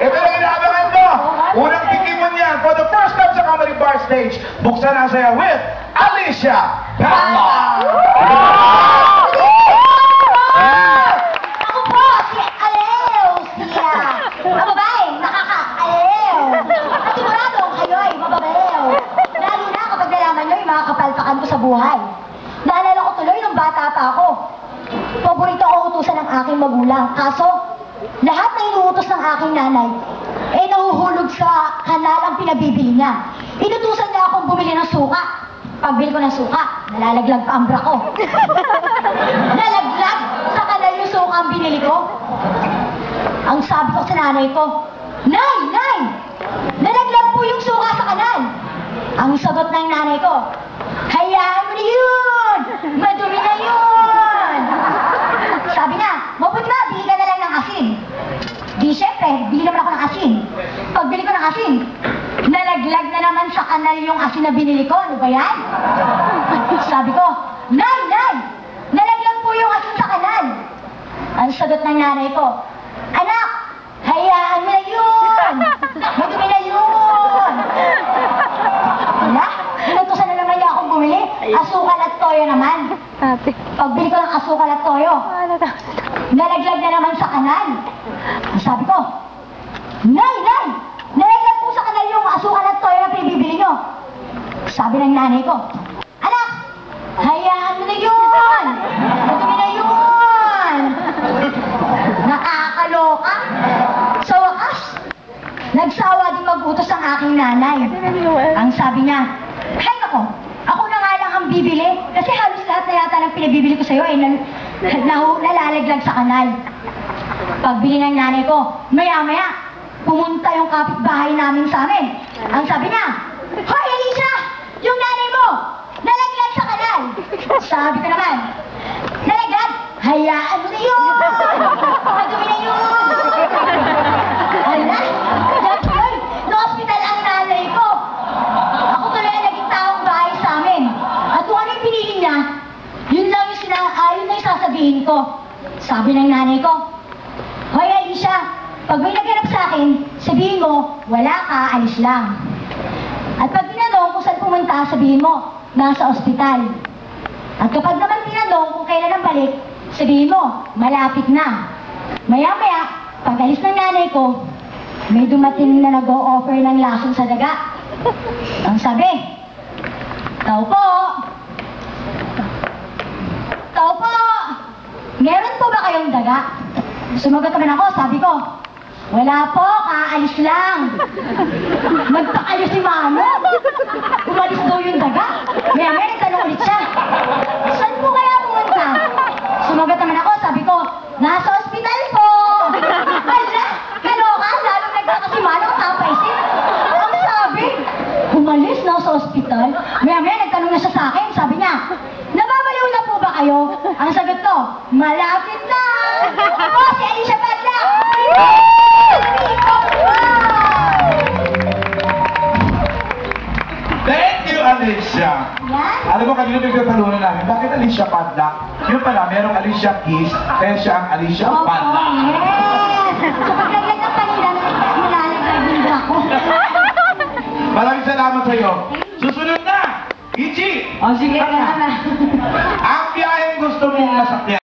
Ito yung inaabangan mo. Unang tikim mo niyan for the first time sa Comedy Bar stage. Buksan ang saya with Alicia Pala! Ako po, si Alew, siya. Ang babae, nakaka-alew. At siguradong kayo ay mababalew. Lalo na kapag nalaman nyo yung mga kapalpakan ko sa buhay. Naalala ko tuloy nung bata pa ako. Paborito ko utusan ng aking magulang. Kaso, lahat na inuutos ng aking nanay, eh nahuhulog sa kanal ang pinabibili niya. Inutusan niya akong bumili ng suka. Pagbili ko ng suka, nalalaglag pa ang bra ko. Nalaglag sa kanal yung suka ang binili ko. Ang sabi ko sa nanay ko, Nay! Nay! Nalaglag po yung suka sa kanal. Ang sagot ng nanay ko, hayaan mo na yun! Madumi na yun! Sabi niya, mabuti ba, bili ka na lang ng asin. Di syempre, bili naman ako ng asin. Pagbili ko ng asin, nalaglag na naman sa kanal yung asin na binili ko. Ano ba yan? Sabi ko, Nay! Nay! Nalaglag po yung asin sa kanal. Ang sagot ng nanay ko, anak, hayaan mo na yun! Madumi na yun! Wala, inutusan na naman niya akong bumili. Asukal at toyo naman. Pagbili ko ng asukal at toyo, nalaglag na naman sa kanal. Ang sabi ko, Nay! Nay! Nalaglag po sa kanal yung asukal at toyo na pinibibili nyo. Sabi ng nanay ko, anak, hayaan mo na yun! Madumi na yun! Nakakaloka! Sa wakas, nagsawa din mag-utos ang aking nanay. Ang sabi niya, hay nako, ako na nga lang ang bibili kasi halos lahat na yata ng pinabibili ko sa'yo ay nalalaglag sa kanal. Pagbili ng nanay ko, maya-maya, pumunta yung kapitbahay namin sa amin. Ang sabi niya, Hoy Alicia! Yung nanay mo, nalaglag sa kanal! Sabi ko naman, nalaglag? Hayaan mo na yun! Madumi na yun! Ala, Jackson, na-hospital ang nanay ko. Ako tuloy ang naging taong bahay sa amin. At kung ano yung pinili niya, yun lang yung sasabihin ko. Sabi ng nanay ko, Hoy Alicia, pag may naghanap sa akin, sabihin mo, wala ka, alis lang. At pag tinanong kung saan pumunta, sabihin mo, nasa ospital. At kapag naman tinanong kung kailan ang balik, sabihin mo, malapit na. Maya-maya, pag alis ng nanay ko, may dumating na nag-o-offer ng lason sa daga. Ang sabi, tao po! Tao po! Meron po ba kayong daga? Sumagot naman ako, sabi ko, wala po, kaalis lang. Nagpakalis si mama. Umalis daw yung daga. Maya-maya nagtanong ulit siya. Saan po kaya pumunta? Sumagot naman ako, sabi ko, nasa ospital po. Hala, kaloka, lalong nagkakasimano ang tapaisip. Ang sabi, umalis na sa ospital. Maya-maya nagtanong na siya sa akin, sabi niya, nababaliw na po ba kayo? Ang sagot ko, malapit na. Ako, si Alicia Pala. Thank you, Alicia! Yan. Alam mo, kanina pinagtalunan namin, bakit Alicia Padla? Yun pala, merong Alicia Keys, kaya siya ang Alicia Opo, Padla. yes. Kapag laglag ng panila, nalalaglag din ako. Maraming salamat sa iyo. Susunod na, Ichi! O, sige na naman. Ang biyaheng gusto mong masakyan.